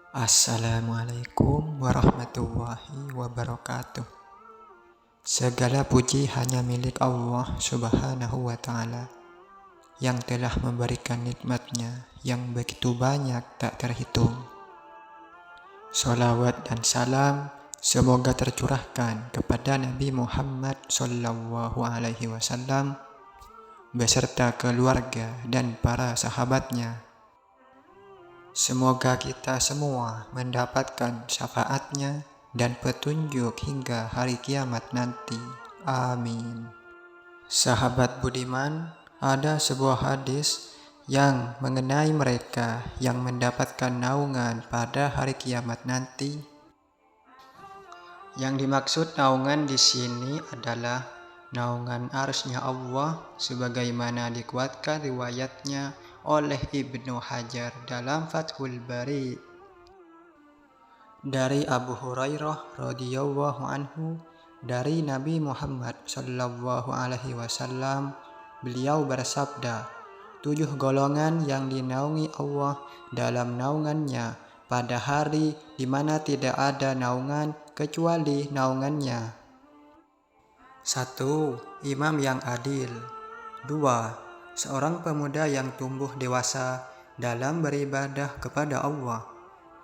Assalamualaikum warahmatullahi wabarakatuh. Segala puji hanya milik Allah Subhanahu wa Ta'ala yang telah memberikan nikmat-Nya yang begitu banyak tak terhitung. Salawat dan salam semoga tercurahkan kepada Nabi Muhammad sallallahu alaihi wasallam beserta keluarga dan para sahabatnya. Semoga kita semua mendapatkan syafaat-Nya dan petunjuk hingga hari kiamat nanti. Amin. Sahabat budiman, ada sebuah hadis yang mengenai mereka yang mendapatkan naungan pada hari kiamat nanti. Yang dimaksud naungan di sini adalah naungan arsy-Nya Allah, sebagaimana dikuatkan riwayatnya oleh Ibnu Hajar dalam Fathul Bari. Dari Abu Hurairah radhiyallahu anhu, dari Nabi Muhammad sallallahu alaihi wasallam, beliau bersabda, 7 golongan yang dinaungi Allah dalam naungannya pada hari di mana tidak ada naungan kecuali naungannya. 1. Imam yang adil. 2. Seorang pemuda yang tumbuh dewasa dalam beribadah kepada Allah.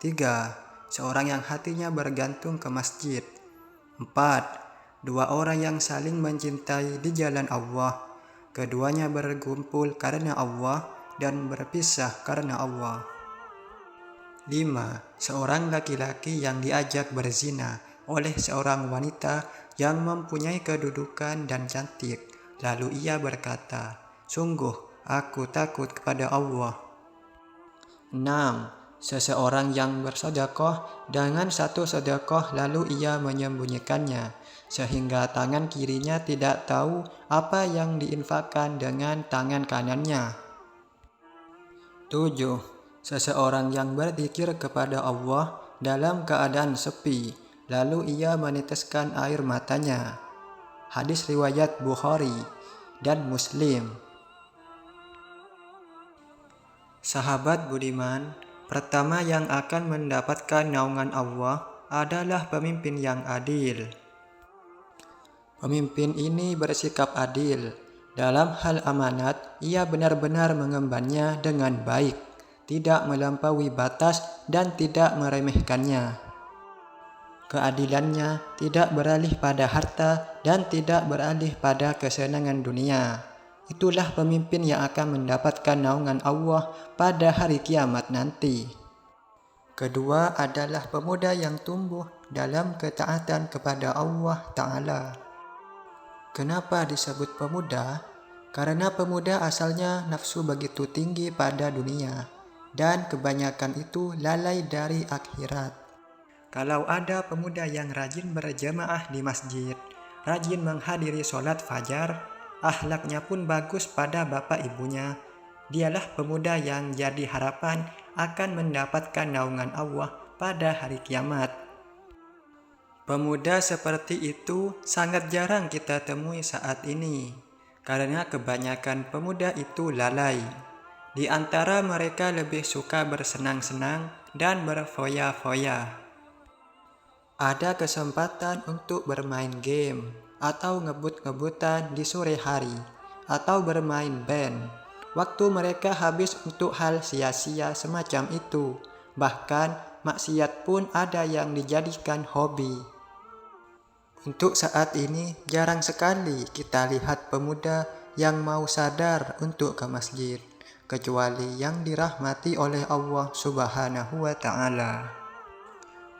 3. Seorang yang hatinya bergantung ke masjid. 4. 2 orang yang saling mencintai di jalan Allah. Keduanya berkumpul karena Allah dan berpisah karena Allah. 5. Seorang laki-laki yang diajak berzina oleh seorang wanita yang mempunyai kedudukan dan cantik. Lalu ia berkata, "Sungguh, aku takut kepada Allah." 6. Seseorang yang bersedekah dengan satu sedekah lalu ia menyembunyikannya, sehingga tangan kirinya tidak tahu apa yang diinfakkan dengan tangan kanannya. 7. Seseorang yang berzikir kepada Allah dalam keadaan sepi, lalu ia meneteskan air matanya. Hadis riwayat Bukhari dan Muslim. Sahabat budiman, pertama yang akan mendapatkan naungan Allah adalah pemimpin yang adil. Pemimpin ini bersikap adil. Dalam hal amanat, ia benar-benar mengembannya dengan baik, tidak melampaui batas dan tidak meremehkannya. Keadilannya tidak beralih pada harta dan tidak beralih pada kesenangan dunia. Itulah pemimpin yang akan mendapatkan naungan Allah pada hari kiamat nanti. Kedua adalah pemuda yang tumbuh dalam ketaatan kepada Allah Ta'ala. Kenapa disebut pemuda? Karena pemuda asalnya nafsu begitu tinggi pada dunia, dan kebanyakan itu lalai dari akhirat. Kalau ada pemuda yang rajin berjamaah di masjid, rajin menghadiri sholat fajar, akhlaknya pun bagus pada bapak ibunya, dialah pemuda yang jadi harapan akan mendapatkan naungan Allah pada hari kiamat. Pemuda seperti itu sangat jarang kita temui saat ini, karena kebanyakan pemuda itu lalai. Di antara mereka lebih suka bersenang-senang dan berfoya-foya. Ada kesempatan untuk bermain game, atau ngebut-ngebutan di sore hari, atau bermain band. Waktu mereka habis untuk hal sia-sia semacam itu. Bahkan maksiat pun ada yang dijadikan hobi. Untuk saat ini, jarang sekali kita lihat pemuda yang mau sadar untuk ke masjid, kecuali yang dirahmati oleh Allah Subhanahu wa Ta'ala.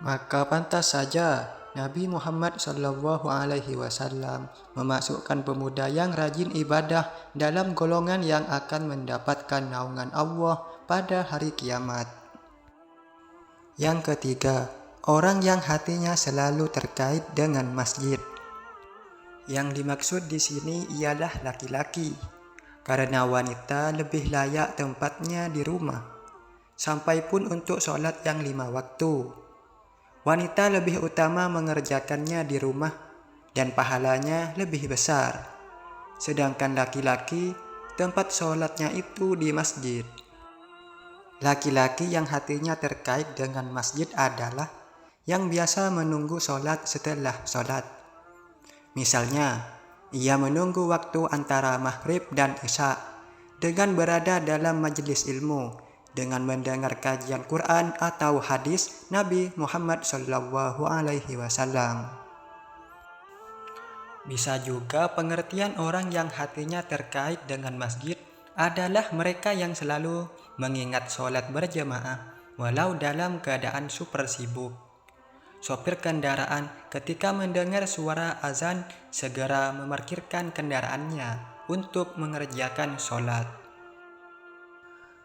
Maka pantas saja Nabi Muhammad sallallahu alaihi wasallam memasukkan pemuda yang rajin ibadah dalam golongan yang akan mendapatkan naungan Allah pada hari kiamat. Yang ketiga, orang yang hatinya selalu terkait dengan masjid. Yang dimaksud di sini ialah laki-laki, karena wanita lebih layak tempatnya di rumah, sampai pun untuk sholat yang 5 waktu. Wanita lebih utama mengerjakannya di rumah dan pahalanya lebih besar. Sedangkan laki-laki tempat sholatnya itu di masjid. Laki-laki yang hatinya terkait dengan masjid adalah yang biasa menunggu sholat setelah sholat. Misalnya, ia menunggu waktu antara maghrib dan isya dengan berada dalam majelis ilmu, dengan mendengar kajian Quran atau hadis Nabi Muhammad SAW. Bisa juga pengertian orang yang hatinya terkait dengan masjid adalah mereka yang selalu mengingat sholat berjamaah walau dalam keadaan super sibuk. Sopir kendaraan ketika mendengar suara azan segera memarkirkan kendaraannya untuk mengerjakan sholat.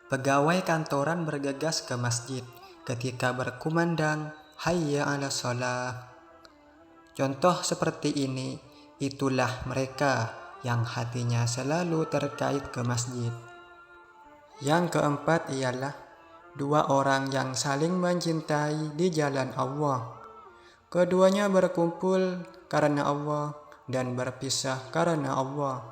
Pegawai kantoran bergegas ke masjid ketika berkumandang hayya 'ala sholah. Contoh seperti ini, itulah mereka yang hatinya selalu terkait ke masjid. Yang keempat ialah dua orang yang saling mencintai di jalan Allah. Keduanya berkumpul karena Allah dan berpisah karena Allah.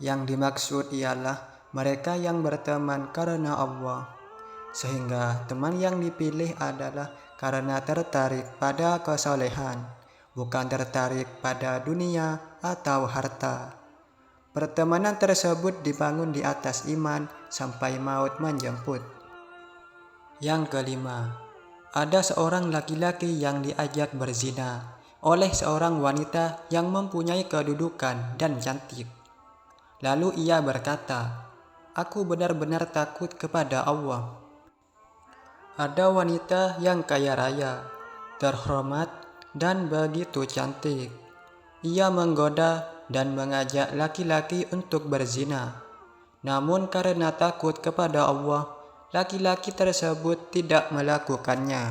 Yang dimaksud ialah mereka yang berteman karena Allah, sehingga teman yang dipilih adalah karena tertarik pada kesolehan, bukan tertarik pada dunia atau harta. Pertemanan tersebut dibangun di atas iman sampai maut menjemput. Yang kelima, ada seorang laki-laki yang diajak berzina oleh seorang wanita yang mempunyai kedudukan dan cantik. Lalu ia berkata, "Aku benar-benar takut kepada Allah." Ada wanita yang kaya raya, terhormat, dan begitu cantik. Ia menggoda dan mengajak laki-laki untuk berzina. Namun karena takut kepada Allah, laki-laki tersebut tidak melakukannya.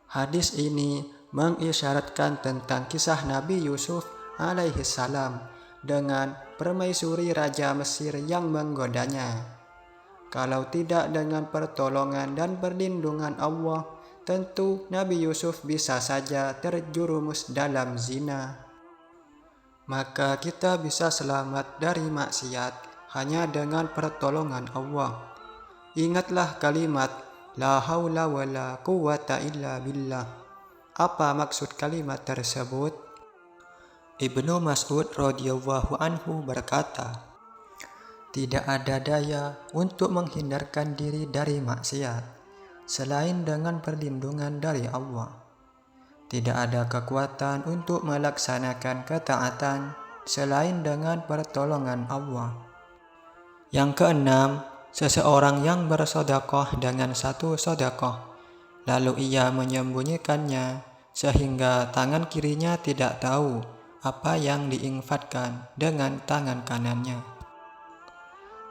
Hadis ini mengisyaratkan tentang kisah Nabi Yusuf alaihissalam dengan permaisuri Raja Mesir yang menggodanya. Kalau tidak dengan pertolongan dan perlindungan Allah, tentu Nabi Yusuf bisa saja terjerumus dalam zina. Maka kita bisa selamat dari maksiat hanya dengan pertolongan Allah. Ingatlah kalimat la haula wala quwwata illa billah. Apa maksud kalimat tersebut? Ibnu Mas'ud radhiyallahu anhu berkata, "Tidak ada daya untuk menghindarkan diri dari maksiat selain dengan perlindungan dari Allah. Tidak ada kekuatan untuk melaksanakan ketaatan selain dengan pertolongan Allah." Yang keenam, seseorang yang bersedekah dengan satu sedekah, lalu ia menyembunyikannya sehingga tangan kirinya tidak tahu apa yang diinfakkan dengan tangan kanannya.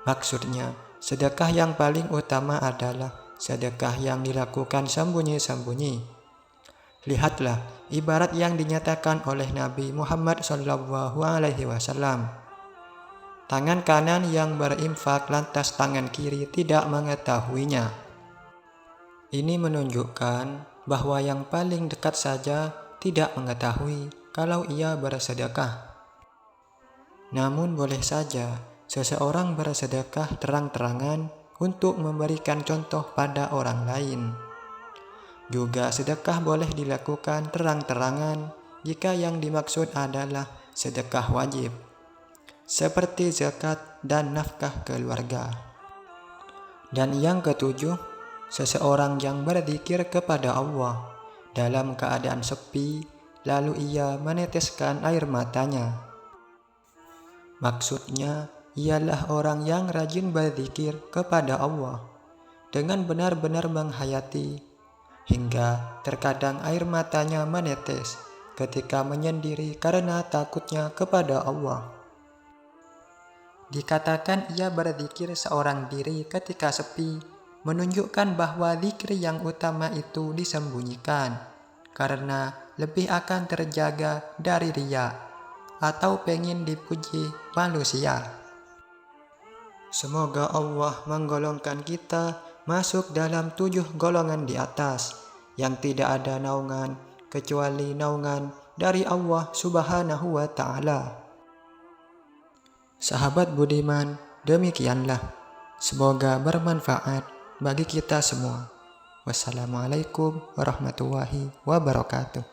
Maksudnya, sedekah yang paling utama adalah sedekah yang dilakukan sembunyi-sembunyi. Lihatlah ibarat yang dinyatakan oleh Nabi Muhammad SAW. Tangan kanan yang berinfak lantas tangan kiri tidak mengetahuinya. Ini menunjukkan bahwa yang paling dekat saja tidak mengetahui kalau ia bersedekah. Namun boleh saja seseorang bersedekah terang-terangan untuk memberikan contoh pada orang lain. Juga sedekah boleh dilakukan terang-terangan jika yang dimaksud adalah sedekah wajib, seperti zakat dan nafkah keluarga. Dan yang ketujuh, seseorang yang berzikir kepada Allah dalam keadaan sepi, lalu ia meneteskan air matanya. Maksudnya ialah orang yang rajin berzikir kepada Allah dengan benar-benar menghayati, hingga terkadang air matanya menetes ketika menyendiri karena takutnya kepada Allah. Dikatakan ia berzikir seorang diri ketika sepi, menunjukkan bahwa zikir yang utama itu disembunyikan, karena lebih akan terjaga dari riya atau pengen dipuji manusia. Semoga Allah menggolongkan kita masuk dalam 7 golongan di atas, yang tidak ada naungan kecuali naungan dari Allah Subhanahu wa Ta'ala. Sahabat budiman, demikianlah Semoga bermanfaat bagi kita semua. Wassalamualaikum warahmatullahi wabarakatuh.